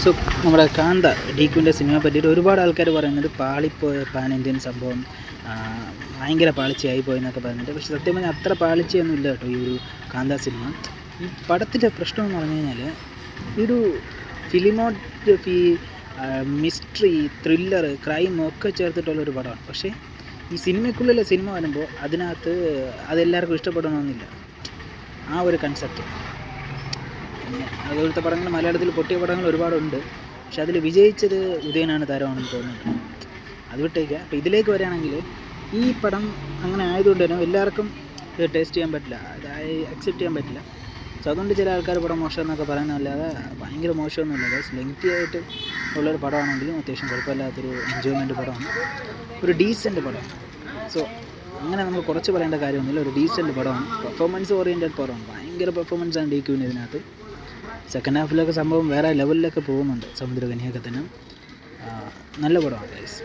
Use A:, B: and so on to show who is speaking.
A: So നമ്മുടെ കാന്ത ഡീക്യുവിൻ്റെ സിനിമയെ പറ്റിയിട്ട് ഒരുപാട് ആൾക്കാർ പറയുന്നത് പാളിപ്പോയ പാൻ ഇന്ത്യൻ സംഭവം, ഭയങ്കര പാളിച്ചയായി പോയെന്നൊക്കെ പറയുന്നുണ്ട്. പക്ഷേ സത്യം പറഞ്ഞാൽ അത്ര പാളിച്ചയൊന്നും ഇല്ല കേട്ടോ ഈ ഒരു കാന്ത സിനിമ. ഈ പടത്തിൻ്റെ പ്രശ്നം എന്ന് പറഞ്ഞു കഴിഞ്ഞാൽ ഈ ഒരു ഫിലിമോഗ്രഫി, മിസ്റ്ററി, ത്രില്ലർ, ക്രൈം ഒക്കെ ചേർത്തിട്ടുള്ളൊരു പടമാണ്. പക്ഷേ ഈ സിനിമയ്ക്കുള്ളിലെ സിനിമ വരുമ്പോൾ അതിനകത്ത് അതെല്ലാവർക്കും ഇഷ്ടപ്പെടണമെന്നില്ല, ആ ഒരു കൺസെപ്റ്റ്. അതുപോലത്തെ പടങ്ങൾ മലയാളത്തിൽ പൊട്ടിയ പടങ്ങൾ ഒരുപാടുണ്ട്. പക്ഷെ അതിൽ വിജയിച്ചത് ഉദയനാണ് താരമാണെന്ന് തോന്നുന്നുണ്ട്. അത് വിട്ടേക്കുക. അപ്പോൾ ഇതിലേക്ക് വരികയാണെങ്കിൽ ഈ പടം അങ്ങനെ ആയതുകൊണ്ട് തന്നെ എല്ലാവർക്കും ഇത് ടേസ്റ്റ് ചെയ്യാൻ പറ്റില്ല, അക്സെപ്റ്റ് ചെയ്യാൻ പറ്റില്ല. സോ അതുകൊണ്ട് ചില ആൾക്കാർ പടം മോശം എന്നൊക്കെ പറയുന്നതല്ലാതെ ഭയങ്കര മോശമൊന്നുമില്ല. ലെങ്തി ആയിട്ട് ഉള്ളൊരു പടമാണെങ്കിലും അത്യാവശ്യം കുഴപ്പമില്ലാത്തൊരു എൻജോയ്മെൻറ്റ് പടമാണ്, ഒരു ഡീസൻറ്റ് പടം. സോ അങ്ങനെ നമ്മൾ കുറച്ച് പറയേണ്ട കാര്യമൊന്നുമില്ല, ഒരു ഡീസൻറ്റ് പടമാണ്, പെർഫോമൻസ് ഓറിയൻറ്റഡ് പടമാണ്. ഭയങ്കര പെർഫോമൻസാണ് ഡീക്യുവിന് ഇതിനകത്ത്. സെക്കൻഡ് ഹാഫിലൊക്കെ സംഭവം വേറെ ലെവലിലൊക്കെ പോകുന്നുണ്ട്, സമുദ്രകന്യൊക്കെ തന്നെ. നല്ല പടമാണ് ഗൈസ്.